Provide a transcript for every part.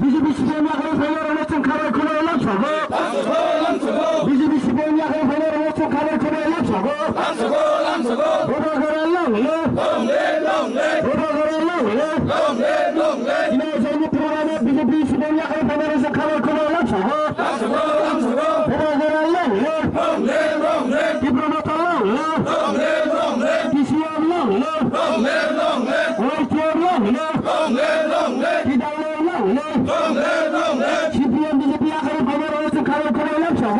BJP CPM এখন ফেলার অনুষ্ঠান খাবার খুলে এলাম সগো বিজেপি সিপিএম এখন ফেলার অনুষ্ঠান খাবার খুলে এলাম সগো ভোটা করে এলাম ভোটা করে এলাম বিজেপি সিপিএম এখন ফেলার অনুষ্ঠান খাবার খুলে এলাম সগো ভোটা করে এলাম তীব্র মাথা TCM সিপিএম বিজেপি আকারে খবর হয়েছে খাবার করে এলাম সহ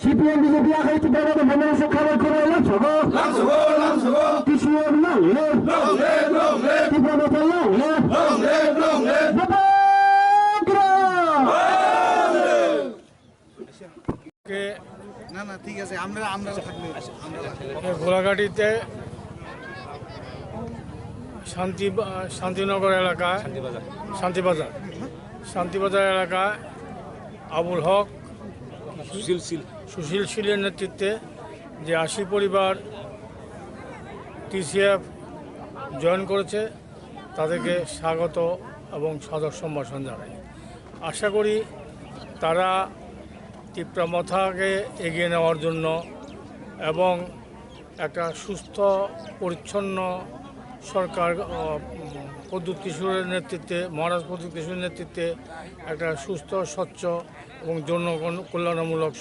সিপিএম বিজেপি আকারে খবর হয়েছে খাবার করে এলাম সহ TCM না না ঠিক আছে আমরা গোলাঘাটিতে শান্তিনগর এলাকায় শান্তিবাজার এলাকায় আবুল হক সুশীল শীলের নেতৃত্বে যে 80 পরিবার TCF জয়েন করেছে তাদেরকে স্বাগত এবং সাদর সম্ভাষণ জানাই। আশা করি তারা তীব্রমাথাকে এগিয়ে নেওয়ার জন্য এবং একটা সুস্থ পরিচ্ছন্ন সরকার প্রদ্যুৎ কিশোরের নেতৃত্বে মহারাজ প্রদ্যুৎ কিশোরের নেতৃত্বে একটা সুস্থ স্বচ্ছ এবং জনকল্যাণমূলক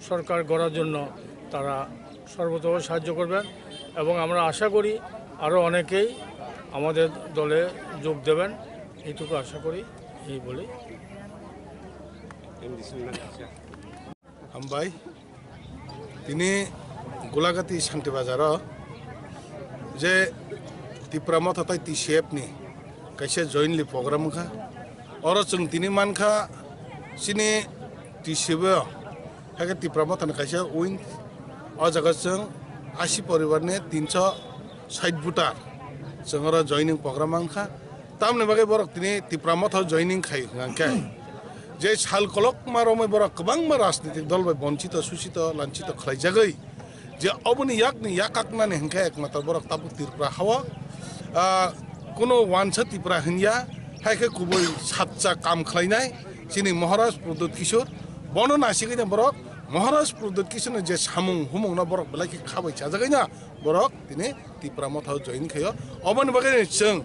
সরকার গড়ার জন্য তারা সর্বতভাবে সাহায্য করবেন এবং আমরা আশা করি আরও অনেকেই আমাদের দলে যোগ দেবেন, এইটুকু আশা করি এই বলে। हामबाय दिनै गोलाघाटी शांतिबाजार जे तिप्रामा थानाय TCF नि कायसे जयेनलि प्रग्राम खा और जों दिनै मानखा सिनि TCF हागे तिप्रामा थानाय कायसे उइन अ जागा जों 80 परिवारनि 360 भोटार जों आरो जयनिं प्रग्राम आंखा तामने बागै बरक दिनै तिप्रामा था जयनिं खाय गांखाय जे साल कलक मारोमै बरक गोबां राजनीतिक दल बंचित सुचित लांचित खालायजागै जे अबनि याकनानै हेंखा एकमात्र बरक ताबु तिरप्रा हावा कोनो वानसा तिप्रा हिनिया हायखे गुबै सातचा काम खालायनाय जोंनि महाराज प्रद्युत किशोर बनो नासिगैना बरक महाराज प्रद्युत किशोर जे सामुं हुमुंना बरक बेलायखि खाबाय जाजागैना बरक दिनै तिप्रा मथाव जयन खायो अबनि बागै जों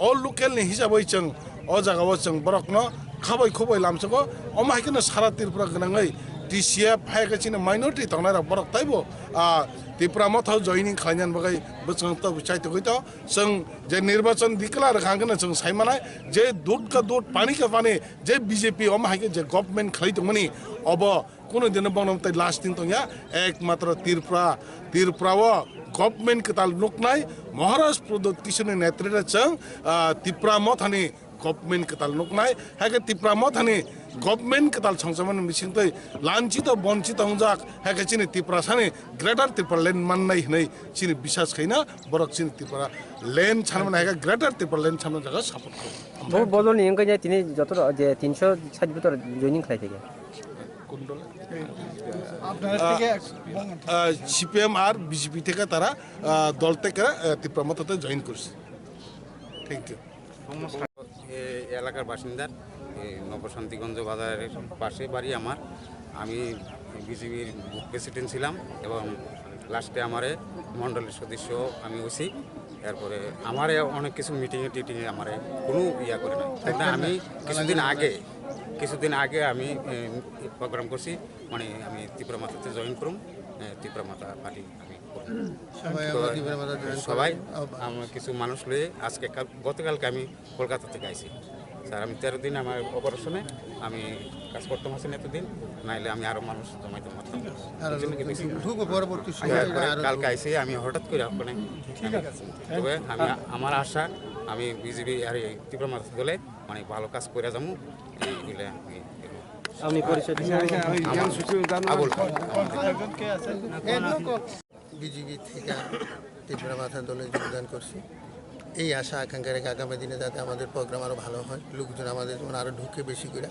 अल लकेलनि हिसाबै जों अ जागायाव जों बरकनो खाबाय खुबाय लामसगो अमायखनो सारा तिरप्रा गोनाङै TCF हायगासिनो माइनरिटी थांनाय बरक ताइबो तिप्रा मथाव जयनिं खालायनानै बागै बोसों तो चाइतो गइतो जों जे निर्वाचन दिक्लार खांगोन जों सायमानाय जे दूध का दूध पानी का पानी जे बीजेपी अमायखे जे गभर्नमेंट खालायदोंमोन अब कोनो दिन बनमताय लास्ट दिन तो या एकमात्र तिरप्राव गभर्नमेंट के ताल नुकनाय महाराज प्रद्युत किशोरनि नेतृत्व जों तिप्रा मथानि गभर्नमेंट के ताल नुकनाय हागे तिप्रा मथानि गभर्नमेंट के ताल संसमान मिसिंतै लांचित बंचित हंजाक हागे चिनि तिप्रा सानि ग्रेटर तिप्रा लैंड माननाय हनै चिनि विश्वास खैना बरक चिनि तिप्रा लैंड छानमान हागे ग्रेटर तिप्रा लैंड छानमान जागा सापर्ट বহু বদল নিয়ম কে তিনি যত যে 360 ভিতর জয়েনিং খাই থেকে কোন দল CPM আর BJP থেকে তারা দল থেকে তিপ্রা মথাতে জয়েন করছে। Thank you. এলাকার বাসিন্দার নবশান্তিগঞ্জ বাজারের পাশে বাড়ি আমার। আমি বিজেপির বুথ প্রেসিডেন্ট ছিলাম এবং লাস্টে আমারে মণ্ডলের সদস্য আমি হইছি। এরপরে আমারে অনেক কিছু মিটিংয়ে আমারে কোনো ইয়া করে না। তাই আমি কিছুদিন আগে আমি প্রোগ্রাম করছি, মানে আমি তিপ্রা মাথাতে জয়েন করুম, তিপ্রা মাথা পার্টি আমি সবাই আমার কিছু মানুষ লয়ে আজকে গতকালকে আমি কলকাতা থেকে আইছি। স্যার আমি 13 দিন আমার অপারেশনে আমি কাজ করতাম আছেন এতদিন, নাইলে আমি আরও মানুষ জমাইতে পারতাম। কালকে আইসি আমি হঠাৎ করে ওখানে, তবে আমি আমার আশা আমি বিজেপি আর এই তিপ্রা মাথা দলে মানে ভালো কাজ করে যাবো এইগুলো আমি বিজেপি থেকে তিপ্রা মাথা দলে যোগদান করছি। এই আশা আকাঙ্ক্ষা রেখে আগামী দিনে যাতে আমাদের প্রোগ্রাম আরও ভালো হয়, লোকজন আমাদের যেমন আরও ঢুকে বেশি করে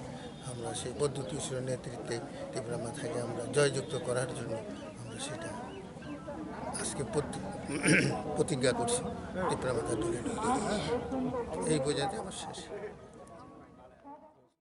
আমরা সেই প্রদ্যুৎ কিশোরের নেতৃত্বে তিপ্রা মাথাকে আমরা জয়যুক্ত করার জন্য আমরা সেটা আজকে আজকে প্রতিজ্ঞা করছি টিপরা মাথার দলে ঢুকতে। এই বোঝাতে আমার শেষ।